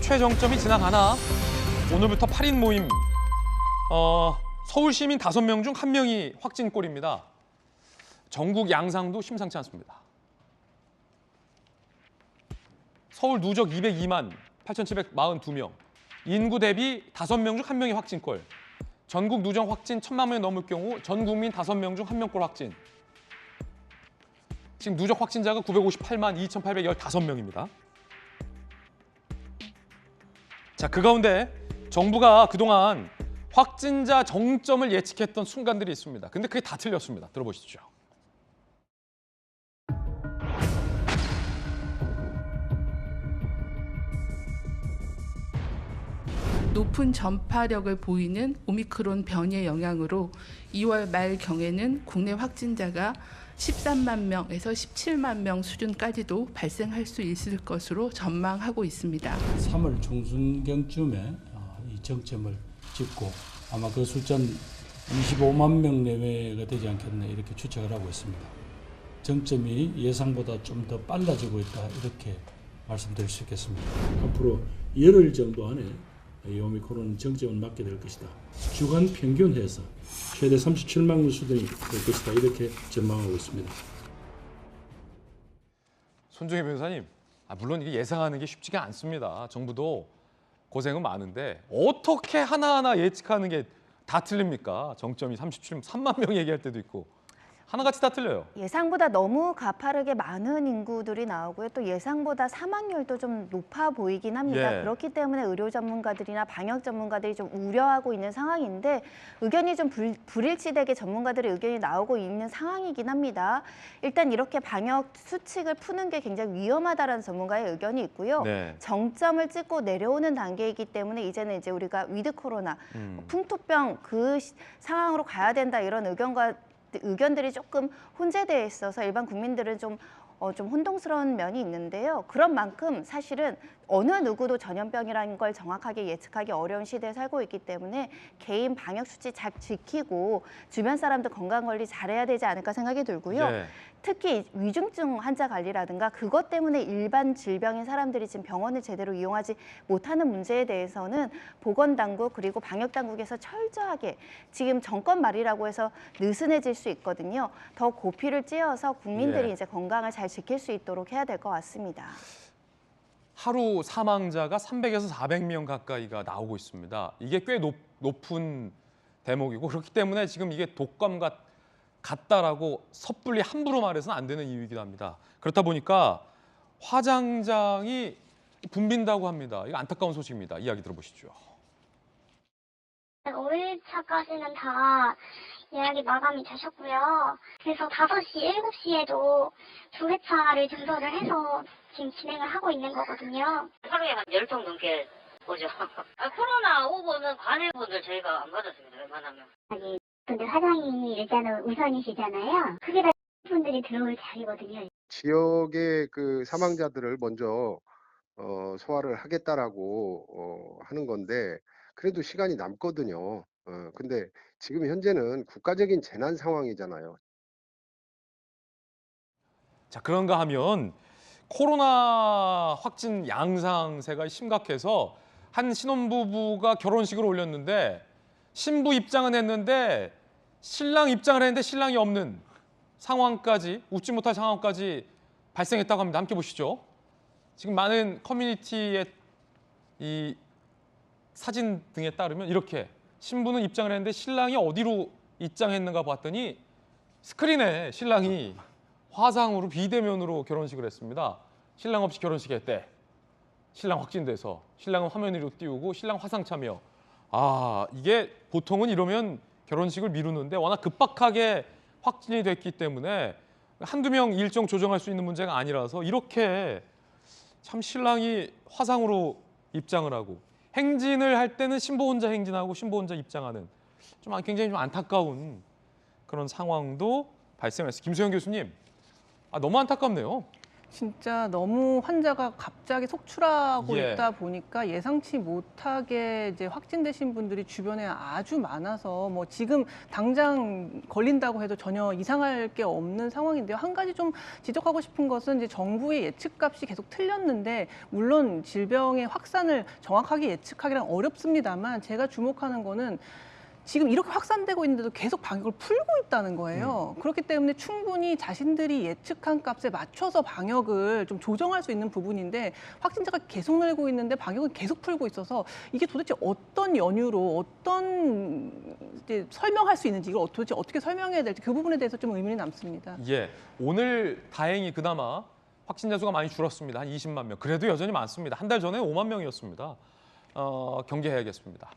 최정점이 지나가나? 오늘부터 8인 모임. 서울 시민 5명 중 1명이 확진꼴입니다. 전국 양상도 심상치 않습니다. 서울 누적 202만 8,742명. 인구 대비 5명 중 1명이 확진꼴. 전국 누적 확진 1,000만 명이 넘을 경우 전 국민 5명 중 1명꼴 확진. 지금 누적 확진자가 958만 2,815명입니다. 자, 그 가운데 정부가 그동안 확진자 정점을 예측했던 순간들이 있습니다. 근데 그게 다 틀렸습니다. 들어보시죠. 높은 전파력을 보이는 오미크론 변이의 영향으로 2월 말경에는 국내 확진자가 13만 명에서 17만 명 수준까지도 발생할 수 있을 것으로 전망하고 있습니다. 3월 중순경쯤에 이 정점을 찍고 아마 그 숫자는 25만 명 내외가 되지 않겠나 이렇게 추측을 하고 있습니다. 정점이 예상보다 좀 더 빨라지고 있다 이렇게 말씀드릴 수 있겠습니다. 앞으로 열흘 정도 안에 이 오미크론 정점을 맞게 될 것이다. 주간 평균해서 최대 37만 명 수준이 될 것이다. 이렇게 전망하고 있습니다. 손정혜 변호사님, 물론 이게 예상하는 게 쉽지가 않습니다. 정부도 고생은 많은데 어떻게 하나하나 예측하는 게 다 틀립니까? 정점이 3만 명 얘기할 때도 있고. 하나같이 다 틀려요. 예상보다 너무 가파르게 많은 인구들이 나오고요. 또 예상보다 사망률도 좀 높아 보이긴 합니다. 예. 그렇기 때문에 의료 전문가들이나 방역 전문가들이 좀 우려하고 있는 상황인데 의견이 좀 불일치되게 전문가들의 의견이 나오고 있는 상황이긴 합니다. 일단 이렇게 방역 수칙을 푸는 게 굉장히 위험하다라는 전문가의 의견이 있고요. 네. 정점을 찍고 내려오는 단계이기 때문에 이제는 이제 우리가 위드 코로나, 풍토병 그 상황으로 가야 된다 이런 의견들이 조금 혼재되어 있어서 일반 국민들은 좀 혼동스러운 면이 있는데요. 그런 만큼 사실은 어느 누구도 전염병이라는 걸 정확하게 예측하기 어려운 시대에 살고 있기 때문에 개인 방역 수칙 잘 지키고 주변 사람들 건강 관리 잘해야 되지 않을까 생각이 들고요. 네. 특히 위중증 환자 관리라든가 그것 때문에 일반 질병인 사람들이 지금 병원을 제대로 이용하지 못하는 문제에 대해서는 보건당국 그리고 방역당국에서 철저하게 지금 정권 말이라고 해서 느슨해질 수 있거든요. 더 고피를 찌어서 국민들이 예. 이제 건강을 잘 지킬 수 있도록 해야 될 것 같습니다. 하루 사망자가 300에서 400명 가까이가 나오고 있습니다. 이게 꽤 높은 대목이고 그렇기 때문에 지금 이게 독감과 같다라고 섣불리 함부로 말해서는 안 되는 이유이기도 합니다. 그렇다 보니까 화장장이 붐빈다고 합니다. 이거 안타까운 소식입니다. 이야기 들어보시죠. 5일차까지는 다 예약이 마감이 되셨고요. 그래서 5시, 7시에도 2회차를 증설을 해서 지금 진행을 하고 있는 거거든요. 하루에 한 10통 넘게 오죠. 코로나 오고는 관외분들 저희가 안 받았습니다. 웬만하면. 아니, 근데 화장이 일단은 우선이시잖아요. 그게 다 분들이 들어올 자리거든요. 지역의 그 사망자들을 먼저 소화를 하겠다라고 하는 건데 그래도 시간이 남거든요. 근데 지금 현재는 국가적인 재난 상황이잖아요. 자, 그런가 하면 코로나 확진 양상세가 심각해서 한 신혼부부가 결혼식을 올렸는데 신부 입장은 했는데 신랑 입장을 했는데 신랑이 없는 상황까지 웃지 못할 상황까지 발생했다고 합니다. 함께 보시죠. 지금 많은 커뮤니티의 이 사진 등에 따르면 이렇게 신부는 입장을 했는데 신랑이 어디로 입장했는가 봤더니 스크린에 신랑이 화상으로 비대면으로 결혼식을 했습니다. 신랑 없이 결혼식 했대. 신랑 확진돼서 신랑은 화면 위로 띄우고 신랑 화상 참여. 이게 보통은 이러면 결혼식을 미루는데 워낙 급박하게 확진이 됐기 때문에 한두 명 일정 조정할 수 있는 문제가 아니라서 이렇게 참 신랑이 화상으로 입장을 하고 행진을 할 때는 신부 혼자 행진하고 신부 혼자 입장하는 굉장히 좀 안타까운 그런 상황도 발생했어요. 김소영 교수님, 너무 안타깝네요. 진짜 너무 환자가 갑자기 속출하고 예. 있다 보니까 예상치 못하게 이제 확진되신 분들이 주변에 아주 많아서 뭐 지금 당장 걸린다고 해도 전혀 이상할 게 없는 상황인데요. 한 가지 좀 지적하고 싶은 것은 이제 정부의 예측값이 계속 틀렸는데 물론 질병의 확산을 정확하게 예측하기란 어렵습니다만 제가 주목하는 거는 지금 이렇게 확산되고 있는데도 계속 방역을 풀고 있다는 거예요. 그렇기 때문에 충분히 자신들이 예측한 값에 맞춰서 방역을 좀 조정할 수 있는 부분인데 확진자가 계속 늘고 있는데 방역은 계속 풀고 있어서 이게 도대체 어떤 연유로 어떤 이제 설명할 수 있는지 이걸 도대체 어떻게 설명해야 될지 그 부분에 대해서 좀 의문이 남습니다. 예, 오늘 다행히 그나마 확진자 수가 많이 줄었습니다. 한 20만 명. 그래도 여전히 많습니다. 한 달 전에 5만 명이었습니다. 경계해야겠습니다.